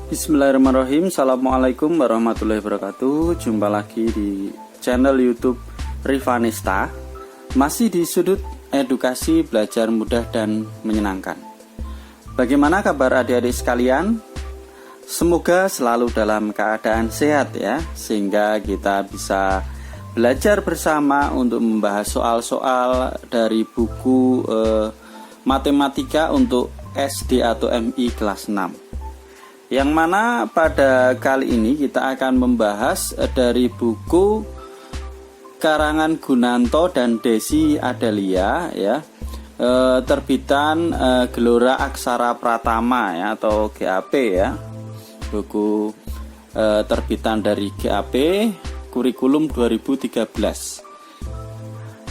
Bismillahirrahmanirrahim. Assalamualaikum warahmatullahi wabarakatuh. Jumpa lagi di channel YouTube Rivanista. Masih di sudut edukasi belajar mudah dan menyenangkan. Bagaimana kabar adik-adik sekalian? Semoga selalu dalam keadaan sehat ya, sehingga kita bisa belajar bersama untuk membahas soal-soal dari buku matematika untuk SD atau MI kelas 6. Yang mana pada kali ini kita akan membahas dari buku karangan Gunanto dan Desi Adalia ya, terbitan Gelora Aksara Pratama ya, atau GAP ya, buku terbitan dari GAP kurikulum 2013.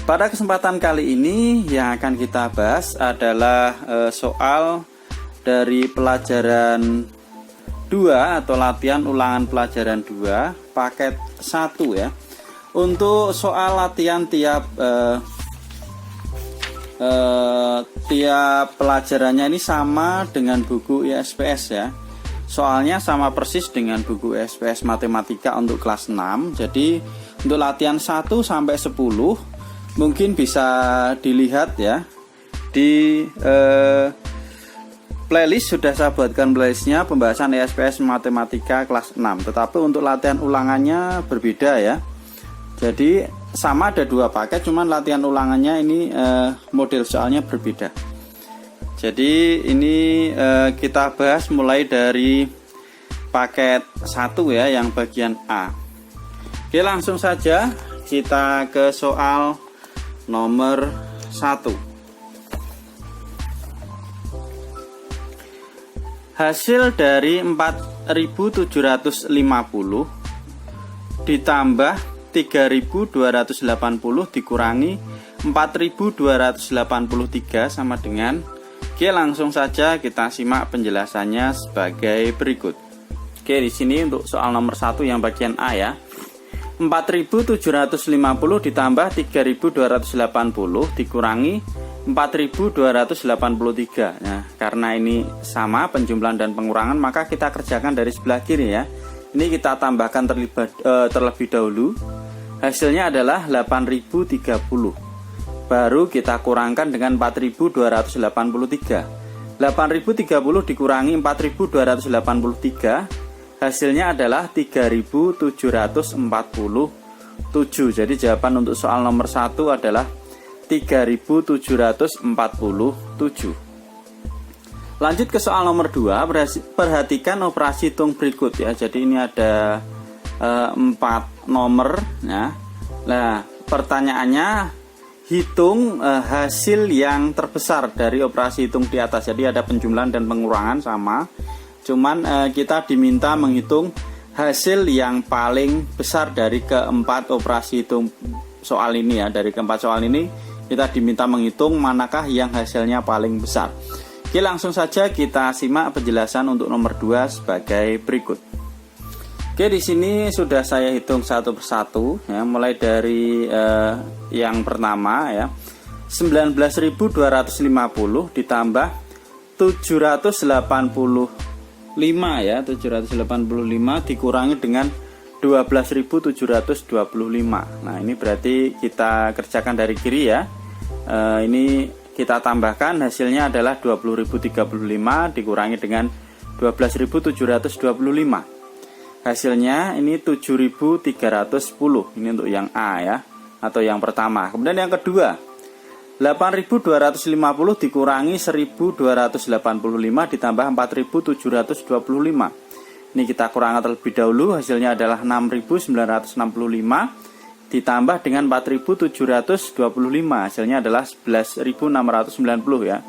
Pada kesempatan kali ini yang akan kita bahas adalah soal dari pelajaran 2 atau latihan ulangan pelajaran 2 paket 1 ya. Untuk soal latihan tiap pelajarannya ini sama dengan buku ISPS ya. Soalnya sama persis dengan buku ISPS matematika untuk kelas 6. Jadi untuk latihan 1 sampai 10 mungkin bisa dilihat ya di playlist. Sudah saya buatkan playlistnya pembahasan ISPS matematika kelas 6. Tetapi untuk latihan ulangannya berbeda ya. Jadi sama ada 2 paket, cuman latihan ulangannya ini model soalnya berbeda. Jadi ini kita bahas mulai dari paket 1 ya, yang bagian A. Oke, langsung saja kita ke soal nomor 1. Hasil dari 4.750 ditambah 3.280 dikurangi 4.283 sama dengan. Oke, langsung saja kita simak penjelasannya sebagai berikut. Oke, di sini untuk soal nomor 1 yang bagian A ya. 4.750 ditambah 3.280 dikurangi 4.283. Nah, karena ini sama penjumlahan dan pengurangan, maka kita kerjakan dari sebelah kiri ya. Ini kita tambahkan terlebih dahulu. Hasilnya adalah 8.030. Baru kita kurangkan dengan 4.283. 8.030 dikurangi 4.283, hasilnya adalah 3.747. Jadi jawaban untuk soal nomor 1 adalah 3.747. Lanjut ke soal nomor 2. Perhatikan operasi hitung berikut ya. Jadi ini ada 4 nomor ya. Nah, pertanyaannya hitung hasil yang terbesar dari operasi hitung di atas. Jadi ada penjumlahan dan pengurangan sama. Cuman kita diminta menghitung hasil yang paling besar dari keempat operasi hitung soal ini ya. Dari keempat soal ini kita diminta menghitung manakah yang hasilnya paling besar. Oke, langsung saja kita simak penjelasan untuk nomor 2 sebagai berikut. Oke, di sini sudah saya hitung satu persatu ya, mulai dari yang pertama ya. 19.250 ditambah 785 ya, 785 dikurangi dengan 12.725. Nah, ini berarti kita kerjakan dari kiri ya. Ini kita tambahkan, hasilnya adalah 20.035 dikurangi dengan 12.725. Hasilnya ini 7.310. Ini untuk yang A ya, atau yang pertama. Kemudian yang kedua, 8.250 dikurangi 1.285 ditambah 4.725. Ini kita kurangkan terlebih dahulu, hasilnya adalah 6.965 ditambah dengan 4.725, hasilnya adalah 11.690 ya.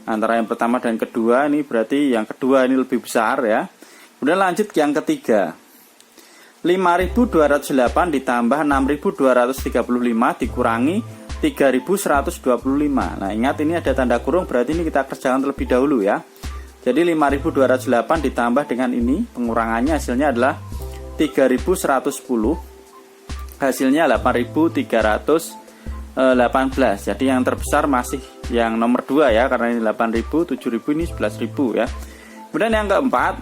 Antara yang pertama dan kedua, ini berarti yang kedua ini lebih besar ya. Kemudian lanjut ke yang ketiga. 5.208 ditambah 6.235 dikurangi 3.125. Nah, ingat ini ada tanda kurung, berarti ini kita kerjakan terlebih dahulu ya. Jadi 5.208 ditambah dengan ini, pengurangannya hasilnya adalah 3.110. Hasilnya 8.318. Jadi yang terbesar masih yang nomor 2 ya, karena ini 8.000, 7.000, ini 11.000 ya. Kemudian yang keempat,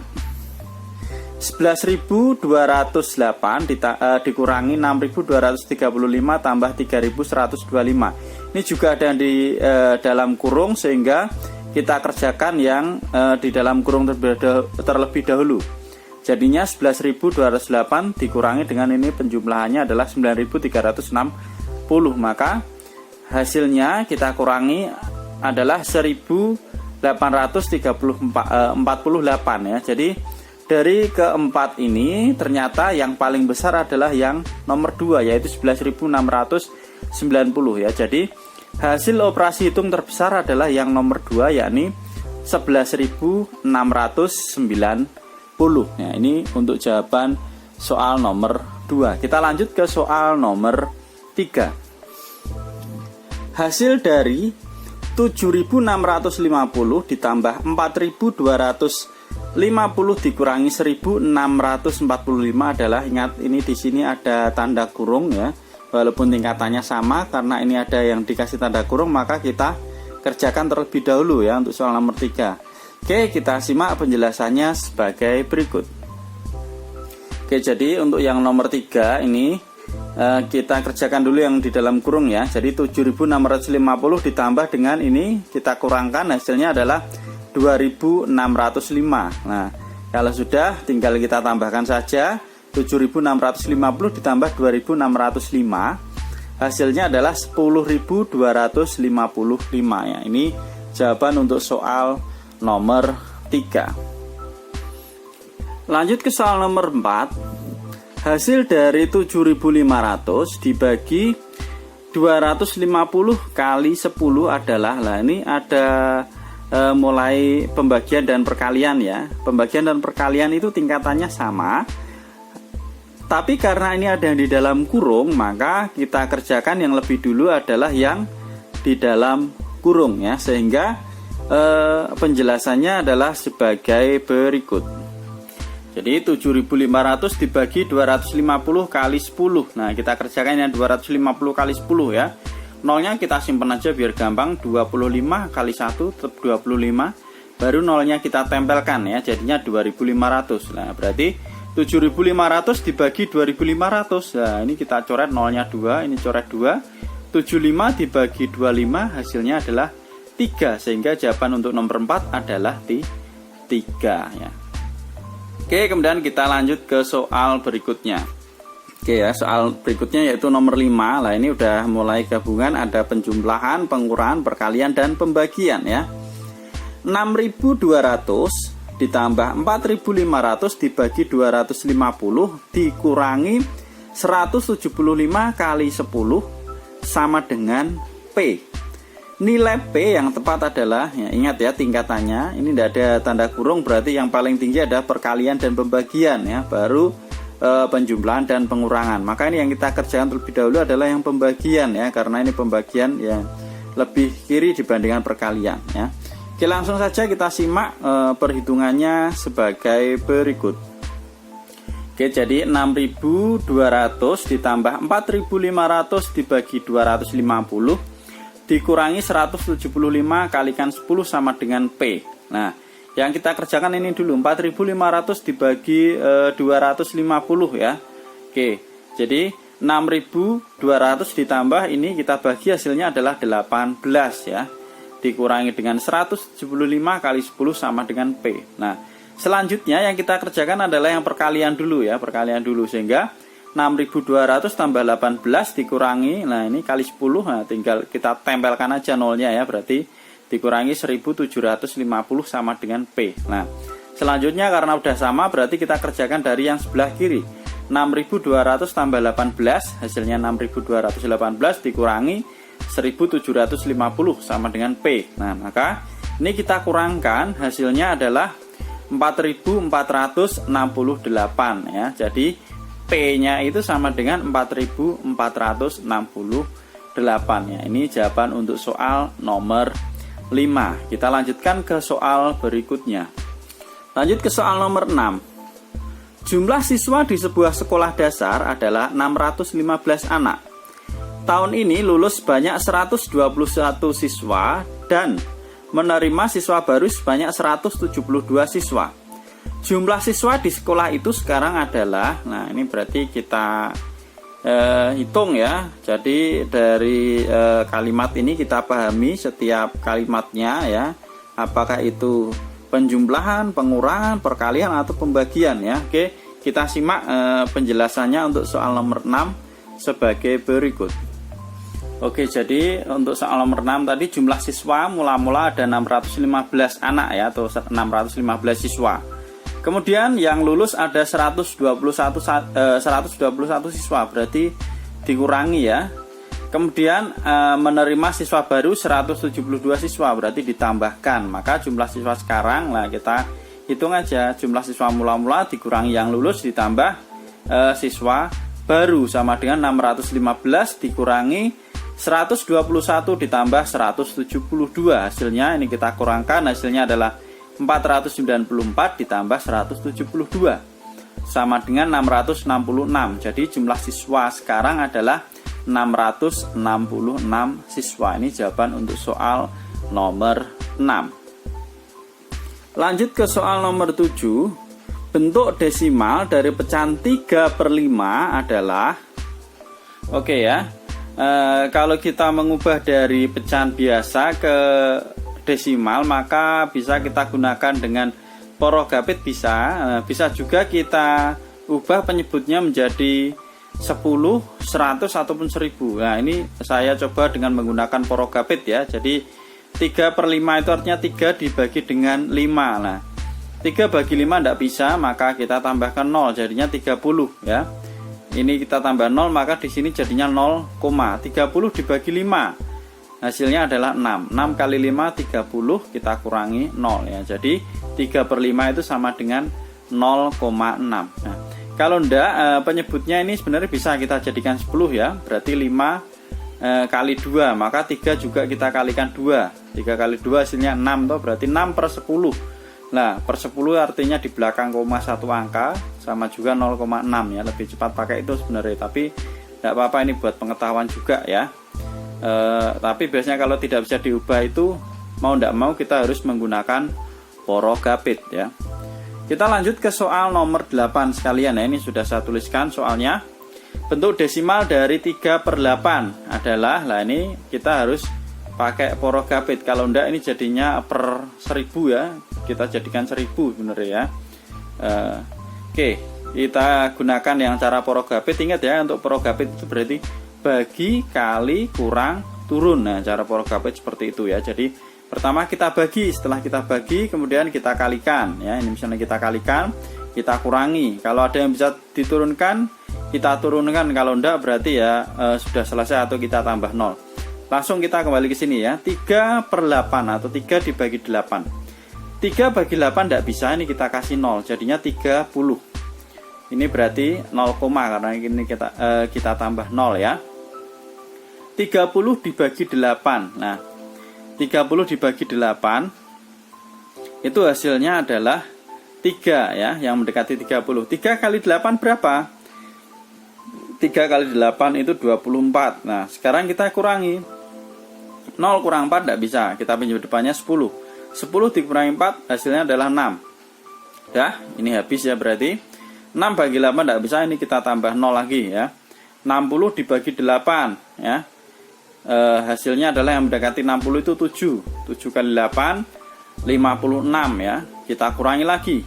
11.208 dikurangi 6.235 tambah 3.125. Ini juga ada di dalam kurung, sehingga kita kerjakan yang di dalam kurung terlebih dahulu. Jadinya 11.208 dikurangi dengan ini penjumlahannya adalah 9.360. Maka hasilnya kita kurangi adalah 1.848 ya. Jadi dari keempat ini ternyata yang paling besar adalah yang nomor 2, yaitu 11.690 ya. Jadi hasil operasi hitung terbesar adalah yang nomor 2, yakni 11.690 ya. Ini untuk jawaban soal nomor 2. Kita lanjut ke soal nomor 3. Hasil dari 7.650 ditambah 4.250 dikurangi 1.645 adalah, ingat ini di sini ada tanda kurung ya. Walaupun tingkatannya sama, karena ini ada yang dikasih tanda kurung, maka kita kerjakan terlebih dahulu ya untuk soal nomor 3. Oke, kita simak penjelasannya sebagai berikut. Oke, jadi untuk yang nomor 3 ini kita kerjakan dulu yang di dalam kurung ya. Jadi 7.650 ditambah dengan ini kita kurangkan, hasilnya adalah 2.605. Nah, kalau sudah tinggal kita tambahkan saja 7.650 ditambah 2.605, hasilnya adalah 10.255 ya. Ini jawaban untuk soal nomor 3. Lanjut ke soal nomor 4. Hasil dari 7.500 dibagi 250 kali 10 adalah, lah ini ada mulai pembagian dan perkalian ya. Pembagian dan perkalian itu tingkatannya sama, tapi karena ini ada di dalam kurung, maka kita kerjakan yang lebih dulu adalah yang di dalam kurung ya. Sehingga penjelasannya adalah sebagai berikut. Jadi 7.500 dibagi 250 kali 10. Nah, kita kerjakan yang 250 kali 10 ya. Nolnya kita simpan aja biar gampang. 25 kali 1 tetap 25. Baru nolnya kita tempelkan ya, jadinya 2.500. Nah, berarti 7.500 dibagi 2.500. Nah, ini kita coret nolnya 2, ini coret 2. 75 dibagi 25 hasilnya adalah 3. Sehingga jawaban untuk nomor 4 adalah 3 ya. Oke, kemudian kita lanjut ke soal berikutnya. Oke ya, soal berikutnya yaitu nomor 5. Lah ini udah mulai gabungan, ada penjumlahan, pengurangan, perkalian, dan pembagian ya. 6.200 ditambah 4.500 dibagi 250 dikurangi 175 kali 10 sama dengan P. Nilai P yang tepat adalah, ya, ingat ya tingkatannya, ini tidak ada tanda kurung, berarti yang paling tinggi ada perkalian dan pembagian ya, baru penjumlahan dan pengurangan. Maka ini yang kita kerjakan terlebih dahulu adalah yang pembagian ya, karena ini pembagian yang lebih kiri dibandingkan perkalian ya. Oke, langsung saja kita simak perhitungannya sebagai berikut. Oke, jadi 6.200 ditambah 4.500 dibagi 250 dikurangi 175 kalikan 10 sama dengan P. Nah, yang kita kerjakan ini dulu, 4.500 dibagi 250 ya. Oke, jadi 6.200 ditambah ini kita bagi, hasilnya adalah 18 ya. Dikurangi dengan 175 kali 10 sama dengan P. Nah, selanjutnya yang kita kerjakan adalah yang perkalian dulu ya, perkalian dulu, sehingga 6.200 tambah 18 dikurangi, nah ini kali 10, nah tinggal kita tempelkan aja nolnya ya, berarti dikurangi 1.750 sama dengan P. Nah, selanjutnya karena udah sama, berarti kita kerjakan dari yang sebelah kiri. 6.200 tambah 18, hasilnya 6.218 dikurangi 1.750 sama dengan P. Nah, maka ini kita kurangkan, hasilnya adalah 4.468 ya. Jadi P-nya itu sama dengan 4.468 ya. Ini jawaban untuk soal nomor 5. Kita lanjutkan ke soal berikutnya. Lanjut ke soal nomor 6. Jumlah siswa di sebuah sekolah dasar adalah 615 anak. Tahun ini lulus sebanyak 121 siswa dan menerima siswa baru sebanyak 172 siswa. Jumlah siswa di sekolah itu sekarang adalah, nah ini berarti kita hitung ya. Jadi dari kalimat ini kita pahami setiap kalimatnya ya, apakah itu penjumlahan, pengurangan, perkalian atau pembagian ya. Oke, kita simak penjelasannya untuk soal nomor 6 sebagai berikut. Oke, jadi untuk soal nomor 6 tadi jumlah siswa mula-mula ada 615 anak ya, atau 615 siswa. Kemudian yang lulus ada 121 siswa, berarti dikurangi ya. Kemudian menerima siswa baru 172 siswa, berarti ditambahkan. Maka jumlah siswa sekarang, nah kita hitung aja, jumlah siswa mula-mula dikurangi yang lulus ditambah siswa baru, sama dengan 615 dikurangi 121 ditambah 172. Hasilnya ini kita kurangkan, hasilnya adalah 494 ditambah 172 sama dengan 666. Jadi jumlah siswa sekarang adalah 666 siswa. Ini jawaban untuk soal nomor 6. Lanjut ke soal nomor 7. Bentuk desimal dari pecahan 3/5 adalah, oke ya, kalau kita mengubah dari pecahan biasa ke desimal, maka bisa kita gunakan dengan porogapit, bisa juga kita ubah penyebutnya menjadi 10, 100 ataupun 1000. Nah ini saya coba dengan menggunakan porogapit ya. Jadi 3/5 itu artinya 3 dibagi dengan 5. Nah 3 bagi 5 tidak bisa, maka kita tambahkan 0, jadinya 30 ya. Ini kita tambah 0, maka di sini jadinya 0,30 dibagi 5. Hasilnya adalah 6. 6 kali 5 30, kita kurangi 0 ya. Jadi 3/5 itu sama dengan 0,6. Nah, kalau enggak penyebutnya ini sebenarnya bisa kita jadikan 10 ya. Berarti 5 kali 2, maka 3 juga kita kalikan 2. 3 kali 2 hasilnya 6 toh, berarti 6 per 10. Nah, per 10 artinya di belakang koma 1 angka, sama juga 0,6 ya. Lebih cepat pakai itu sebenarnya, tapi tidak apa-apa, ini buat pengetahuan juga ya. Tapi biasanya kalau tidak bisa diubah itu mau tidak mau kita harus menggunakan porogapit ya. Kita lanjut ke soal nomor 8 sekalian ya. Ini sudah saya tuliskan soalnya. Bentuk desimal dari 3/8 adalah, lah ini kita harus pakai porogapit. Kalau enggak ini jadinya per 1000 ya. Kita jadikan 1000 sebenarnya ya. Oke, kita gunakan yang cara porogapit. Ingat ya, untuk porogapit itu berarti bagi, kali, kurang, turun. Nah cara porogapit seperti itu ya. Jadi pertama kita bagi, setelah kita bagi kemudian kita kalikan ya. Ini misalnya kita kalikan, kita kurangi. Kalau ada yang bisa diturunkan, kita turunkan. Kalau enggak berarti ya sudah selesai atau kita tambah 0. Langsung kita kembali ke sini ya. 3/8 atau 3 dibagi 8. 3 bagi 8 tidak bisa, ini kita kasih 0, jadinya 30. Ini berarti 0, karena ini kita tambah 0 ya. 30 dibagi 8. Nah 30 dibagi 8 itu hasilnya adalah 3 ya, yang mendekati 30. 3 kali 8 berapa? 3 kali 8 itu 24. Nah sekarang kita kurangi. 0 kurang 4 tidak bisa, kita pinjam depannya 10. 10 dikurangi 4 hasilnya adalah 6. Dah, ini habis ya berarti. 6 bagi 8 tidak bisa, ini kita tambah 0 lagi ya. 60 dibagi 8 ya. Hasilnya adalah yang mendekati 60 itu 7. 7 kali 8 56 ya. Kita kurangi lagi.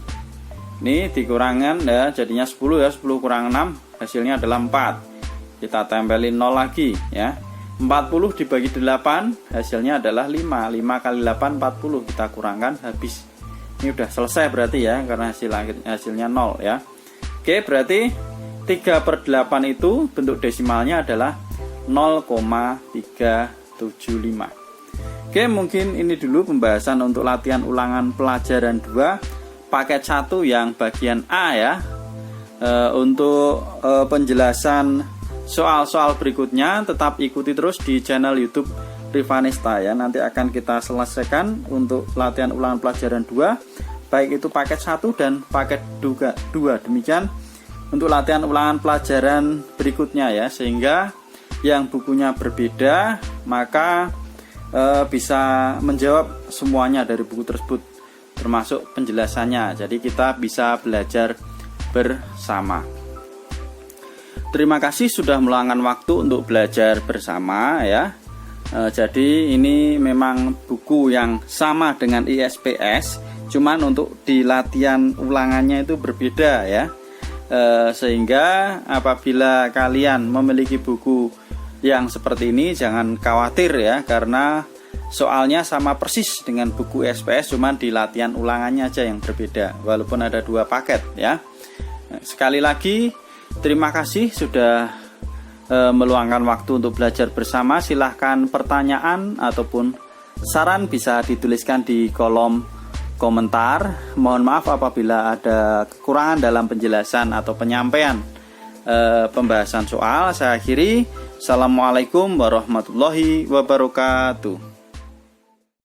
Ini dikurangan ya, jadinya 10 ya. 10 kurang 6 hasilnya adalah 4. Kita tempelin 0 lagi ya. 40 dibagi 8 hasilnya adalah 5. 5 kali 8 40, kita kurangkan, habis. Ini udah selesai berarti ya, karena hasilnya 0 ya. Oke, berarti 3/8 itu bentuk desimalnya adalah 0,375. Oke, mungkin ini dulu pembahasan untuk latihan ulangan pelajaran 2 paket 1 yang bagian A ya. Untuk penjelasan soal-soal berikutnya tetap ikuti terus di channel YouTube Rivanista ya. Nanti akan kita selesaikan untuk latihan ulangan pelajaran 2, baik itu paket 1 dan paket 2. Demikian untuk latihan ulangan pelajaran berikutnya ya, sehingga yang bukunya berbeda maka bisa menjawab semuanya dari buku tersebut. termasuk penjelasannya. Jadi kita bisa belajar bersama. Terima kasih sudah meluangkan waktu untuk belajar bersama ya. Jadi ini memang buku yang sama dengan ISPS, cuman untuk di latihan ulangannya itu berbeda ya. Sehingga apabila kalian memiliki buku yang seperti ini jangan khawatir ya, karena soalnya sama persis dengan buku ISPS, cuman di latihan ulangannya aja yang berbeda walaupun ada 2 paket ya. Sekali lagi terima kasih sudah meluangkan waktu untuk belajar bersama. Silahkan pertanyaan ataupun saran bisa dituliskan di kolom komentar. Mohon maaf apabila ada kekurangan dalam penjelasan atau penyampaian pembahasan soal. Saya akhiri. Assalamualaikum warahmatullahi wabarakatuh.